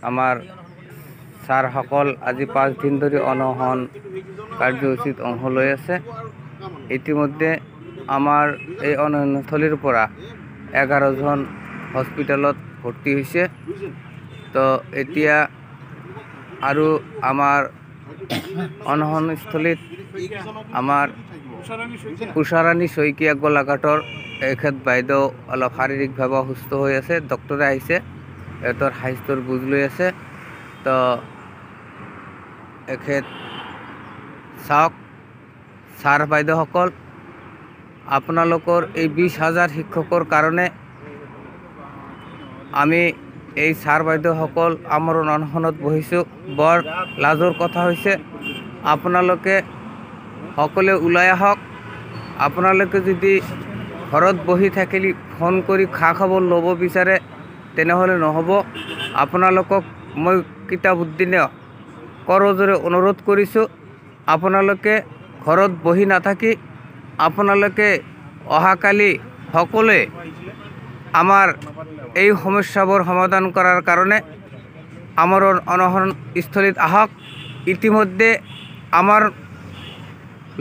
আমাৰ ছাৰসকল আজি 5 দিন ধৰি অনশন কাৰ্যসূচীত অংশ লৈ আছে। ইতিমধ্যে আমাৰ এই অনশনস্থলীৰ পৰা 11জন হস্পিটেলত ভৰ্তি হৈছে। তো এতিয়া আৰু আমাৰ অনশনস্থলীত আমাৰ উষাৰাণী শইকীয়া গোলাঘাটৰ এখেত বাইদেউ অলপ শাৰীৰিকভাৱে অসুস্থ হৈ আছে। ডক্টৰে আহিছে, এহঁতৰ স্বাস্থ্যৰ বুজ লৈ আছে। তো এখেত চাওক, ছাৰ বাইদেউসকল, আপোনালোকৰ এই 20,000 শিক্ষকৰ কাৰণে আমি এই ছাৰ বাইদেউসকল আমাৰ অনশনত বহিছোঁ। বৰ লাজৰ কথা হৈছে, আপোনালোকে সকলোৱে ওলাই আহক। আপোনালোকে যদি ঘৰত বহি থাকিলে ফোন কৰি খা খবৰ ল'ব বিচাৰে তেনেহ'লে নহ'ব। আপোনালোকক মই কিতাবুদ্দিনে কৰজোৰে অনুৰোধ কৰিছোঁ, আপোনালোকে ঘৰত বহি নাথাকি আপোনালোকে অহাকালি সকলোৱে আমাৰ এই সমস্যাবোৰ সমাধান কৰাৰ কাৰণে আমাৰ অনশনস্থলীত আহক। ইতিমধ্যে আমাৰ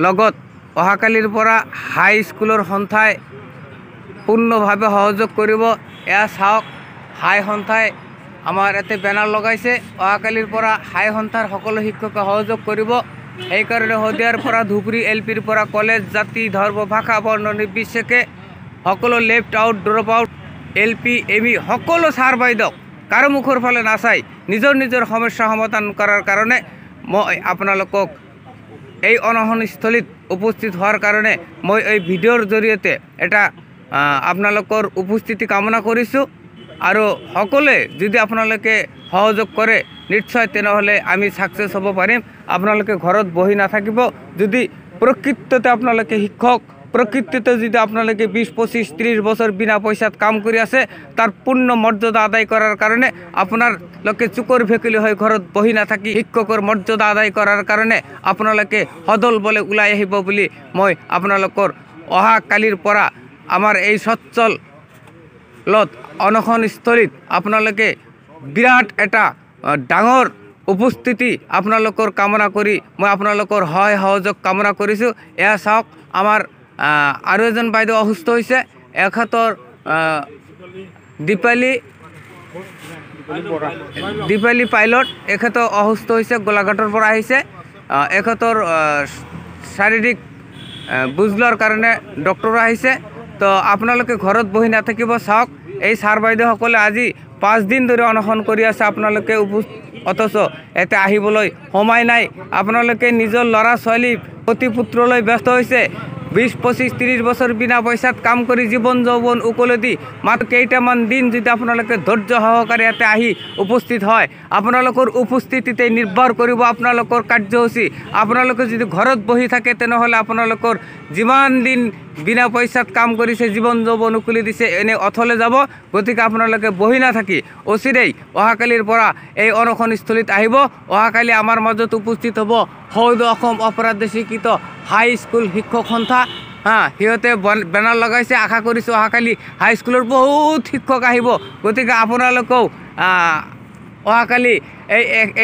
লগত অহাকালিৰ পৰা হাইস্কুলৰ সন্থাই পূৰ্ণভাৱে সহযোগ কৰিব। এয়া চাওক, হাই সন্থাই আমাৰ ইয়াতে বেনাৰ লগাইছে। অহাকালিৰ পৰা হাই সন্থাৰ সকলো শিক্ষকে সহযোগ কৰিব। সেইকাৰণে শদিয়াৰ পৰা ধুবুৰী LPৰ পৰা কলেজ, জাতি, ধৰ্ম, ভাষা, বৰ্ণ নিৰ্বিশেষে সকলো left out, drop out, LP, ME সকলো ছাৰ বাইদেউ কাৰো মুখৰ ফালে নাচাই নিজৰ নিজৰ সমস্যা সমাধান কৰাৰ কাৰণে মই আপোনালোকক এই অনশনস্থলীত উপস্থিত হোৱাৰ কাৰণে মই এই ভিডিঅ'ৰ জৰিয়তে এটা আপোনালোকৰ উপস্থিতি কামনা কৰিছোঁ। আৰু সকলোৱে যদি আপোনালোকে সহযোগ কৰে নিশ্চয় তেনেহ'লে আমি ছাকচেছ হ'ব পাৰিম। আপোনালোকে ঘৰত বহি নাথাকিব। যদি প্ৰকৃততে আপোনালোকে শিক্ষক, প্ৰকৃততে যদি আপোনালোকে 20, 25, 30 বছৰ বিনা পইচাত কাম কৰি আছে, তাৰ পূৰ্ণ মৰ্যাদা আদায় কৰাৰ কাৰণে আপোনালোকে চুকৰ ভেকুলী হৈ ঘৰত বহি নাথাকি শিক্ষকৰ মৰ্যাদা আদায় কৰাৰ কাৰণে আপোনালোকে সদল বলে ওলাই আহিব বুলি মই আপোনালোকৰ অহাকালিৰ পৰা আমাৰ এই সচ্ছলত অনশনস্থলীত আপোনালোকে বিৰাট এটা ডাঙৰ উপস্থিতি আপোনালোকৰ কামনা কৰি মই আপোনালোকৰ সহায় সহযোগ কামনা কৰিছোঁ। এয়া চাওক, আমাৰ আৰু এজন বাইদেউ অসুস্থ হৈছে, এখেতৰ দীপালী পাইলট, এখেতৰ অসুস্থ হৈছে, গোলাঘাটৰ পৰা আহিছে। এখেতৰ শাৰীৰিক বুজ লোৱাৰ কাৰণে ডক্টৰ আহিছে। তো আপোনালোকে ঘৰত বহি নাথাকিব। চাওক, এই ছাৰ বাইদেউসকলে আজি 5 দিন ধৰি অনশন কৰি আছে, আপোনালোকে অথচ ইয়াতে আহিবলৈ সময় নাই। আপোনালোকে নিজৰ ল'ৰা ছোৱালী পতি পুত্ৰলৈ ব্যস্ত হৈছে। 20, 25, 30 বছৰ বিনা পইচাত কাম কৰি জীৱন যৌৱন উকলি দি মাত্ৰ কেইটামান দিন যদি আপোনালোকে ধৈৰ্য সহকাৰে ইয়াতে আহি উপস্থিত হয়, আপোনালোকৰ উপস্থিতিতে নিৰ্ভৰ কৰিব আপোনালোকৰ কাৰ্যসূচী। আপোনালোকে যদি ঘৰত বহি থাকে তেনেহ'লে আপোনালোকৰ যিমান দিন বিনা পইচাত কাম কৰিছে, জীৱন যৌৱন উকলি দিছে, এনে অথলে যাব। গতিকে আপোনালোকে বহি নাথাকি অচিৰেই অহাকালিৰ পৰা এই অনশনস্থলীত আহিব। অহাকালি আমাৰ মাজত উপস্থিত হ'ব সৌদ অসম অপৰাধ স্বীকৃত হাইস্কুল শিক্ষক সন্থা। সিহঁতে বেনাৰ লগাইছে। আশা কৰিছোঁ অহাকালি হাইস্কুলৰ বহুত শিক্ষক আহিব। গতিকে আপোনালোকেও অহাকালি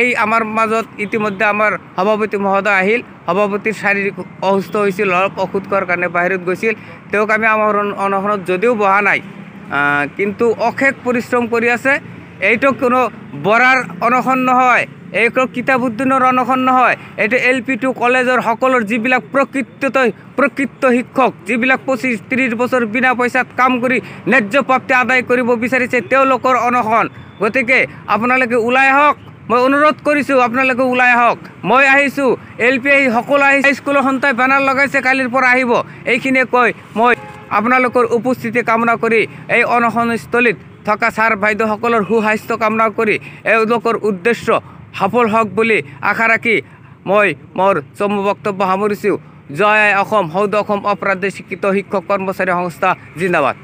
এই আমাৰ মাজত ইতিমধ্যে আমাৰ সভাপতি মহোদয় আহিল। সভাপতিৰ শাৰীৰিক অসুস্থ হৈছিল, অলপ ঔষধ খোৱাৰ কাৰণে বাহিৰত গৈছিল। তেওঁক আমি আমাৰ অনশনত যদিও বহা নাই, কিন্তু অশেষ পৰিশ্ৰম কৰি আছে। এইটো কোনো বৰাৰ অনশন নহয়, এইটো কিতাবুদ্দিনৰ অনশন নহয়, এইটো LP2 কলেজৰ সকলৰ যিবিলাক প্ৰকৃত শিক্ষক, যিবিলাক 25, 30 বছৰ বিনা পইচাত কাম কৰি ন্যায্য প্ৰাপ্তি আদায় কৰিব বিচাৰিছে, তেওঁলোকৰ অনশন। গতিকে আপোনালোকে ওলাই আহক, মই অনুৰোধ কৰিছোঁ আপোনালোকে ওলাই আহক। মই আহিছোঁ, LP সকলো আহিছে, স্কুলৰ সন্থাই বেনাৰ লগাইছে, কালিৰ পৰা আহিব। এইখিনিয়ে কৈ মই আপোনালোকৰ উপস্থিতি কামনা কৰি এই অনশনস্থলীত থকা ছাৰ বাইদেউসকলৰ সুস্বাস্থ্য কামনা কৰি এওঁলোকৰ উদ্দেশ্য সফল হওক বুলি আশা ৰাখি মই মোৰ চমু বক্তব্য সামৰিছোঁ। জয় অসম, সৌদ অসম অপৰাধ স্বীকৃত শিক্ষক কৰ্মচাৰী সংস্থা জিন্দাবাদ।